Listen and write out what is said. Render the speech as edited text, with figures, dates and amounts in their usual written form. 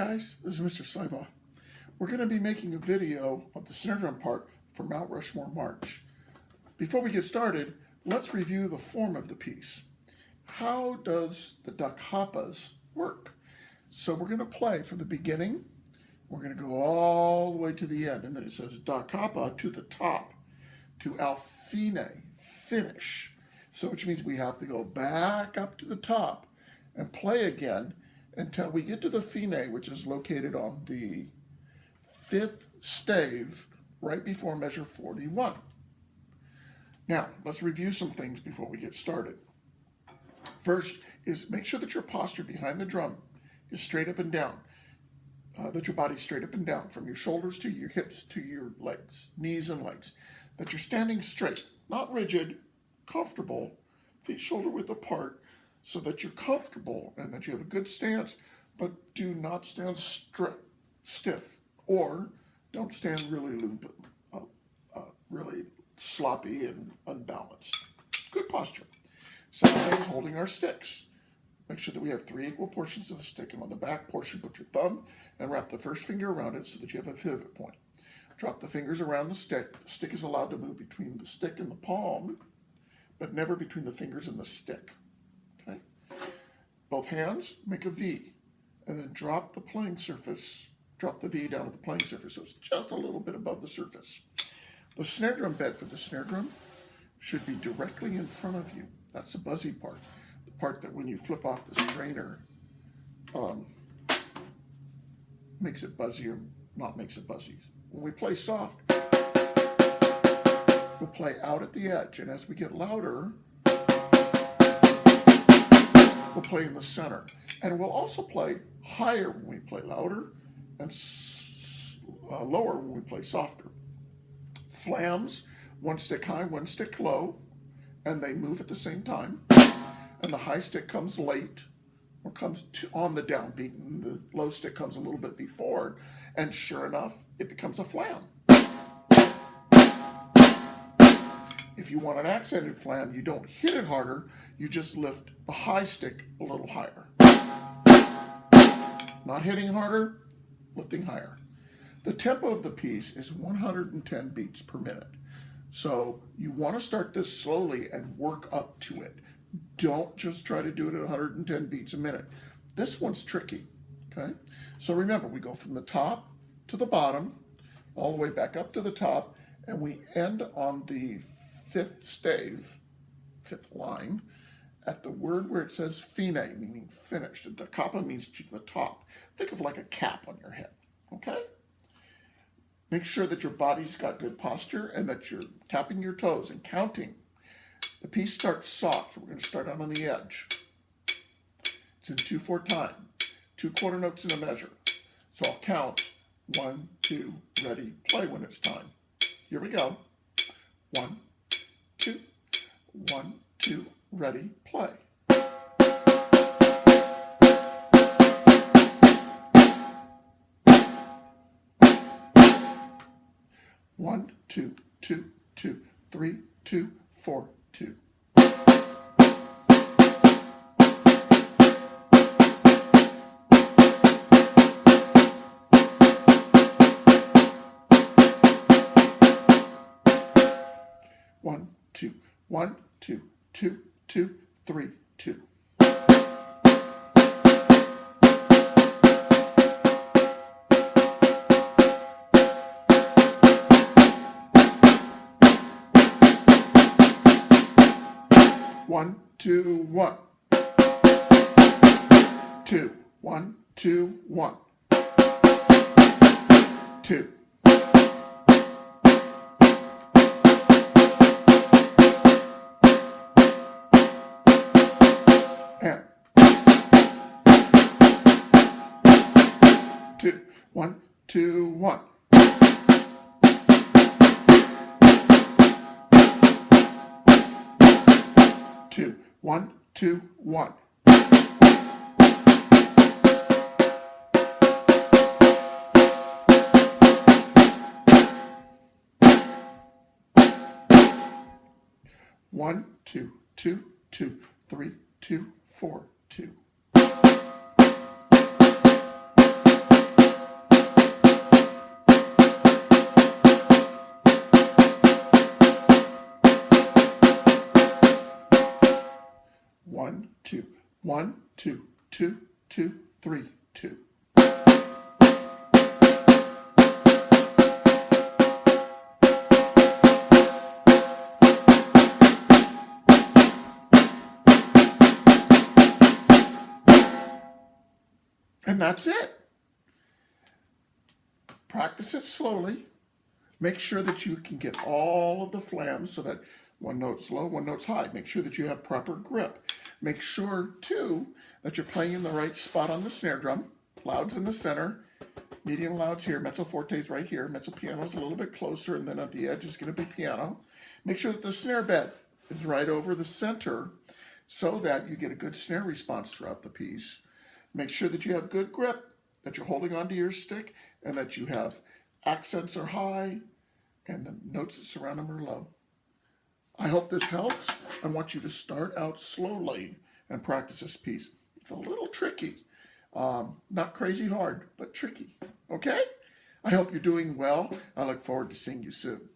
guys, this is Mr. Slybaugh. We're going to be making a video of the snare drum part for Mount Rushmore March. Before we get started, let's review the form of the piece. How does the da cappas work? So we're going to play from the beginning. We're going to go all the way to the end, and then it says da cappa to the top, to al fine, finish. So which means we have to go back up to the top and play again until we get to the fine, which is located on the fifth stave right before measure 41. Now, let's review some things before we get started. First is make sure that your posture behind the drum is straight up and down, that your body's straight up and down from your shoulders to your hips to your legs, knees and legs, that you're standing straight, not rigid, comfortable, feet shoulder width apart, so that you're comfortable and that you have a good stance, but do not stand stiff, or don't stand really really sloppy and unbalanced. Good posture. Second thing is holding our sticks. Make sure that we have 3 equal portions of the stick, and on the back portion, put your thumb and wrap the first finger around it so that you have a pivot point. Drop the fingers around the stick. The stick is allowed to move between the stick and the palm, but never between the fingers and the stick. Okay? Both hands make a V, and then drop the playing surface, drop the V down to the playing surface so it's just a little bit above the surface. The snare drum bed for the snare drum should be directly in front of you. That's the buzzy part, the part that when you flip off the strainer makes it buzzy or not makes it buzzy. When we play soft, we'll play out at the edge, and as we get louder, we'll play in the center. And we'll also play higher when we play louder and lower when we play softer. Flams, 1 stick high, 1 stick low, and they move at the same time. And the high stick comes late, or comes on the downbeat, and the low stick comes a little bit before, and sure enough, it becomes a flam. If you want an accented flam, you don't hit it harder, you just lift the high stick a little higher. Not hitting harder, lifting higher. The tempo of the piece is 110 beats per minute. So you want to start this slowly and work up to it. Don't just try to do it at 110 beats a minute. This one's tricky, okay? So remember, we go from the top to the bottom, all the way back up to the top, and we end on the 5th stave, 5th line, at the word where it says fine, meaning finished. And da cappa means to the top. Think of like a cap on your head, okay? Make sure that your body's got good posture and that you're tapping your toes and counting. The piece starts soft. We're going to start out on the edge. It's in 2/4 time. 2 quarter notes in a measure. So I'll count 1, 2, ready, play when it's time. Here we go. 1, 2, 1, 2, ready, play. 1, 2, 2, 2, 3, 2, 4, 2. One, two, 1, 2, 2, 2, 3, 2. One, 2, 1. 2, 1, 2, 1. 2. And 2, 1, 2, 1. 2, 1, 2, 1. 1, 2, 2, 2, 3, 2, 4, 2. 1, 2, 2, 2, 3, 2. And that's it. Practice it slowly. Make sure that you can get all of the flams so that one note's low, one note's high. Make sure that you have proper grip. Make sure, too, that you're playing in the right spot on the snare drum. Loud's in the center, medium loud's here, mezzo forte's right here, mezzo piano's a little bit closer, and then at the edge is going to be piano. Make sure that the snare bed is right over the center so that you get a good snare response throughout the piece. Make sure that you have good grip, that you're holding onto your stick, and that you have accents are high and the notes that surround them are low. I hope this helps. I want you to start out slowly and practice this piece. It's a little tricky. Not crazy hard, but tricky. Okay? I hope you're doing well. I look forward to seeing you soon.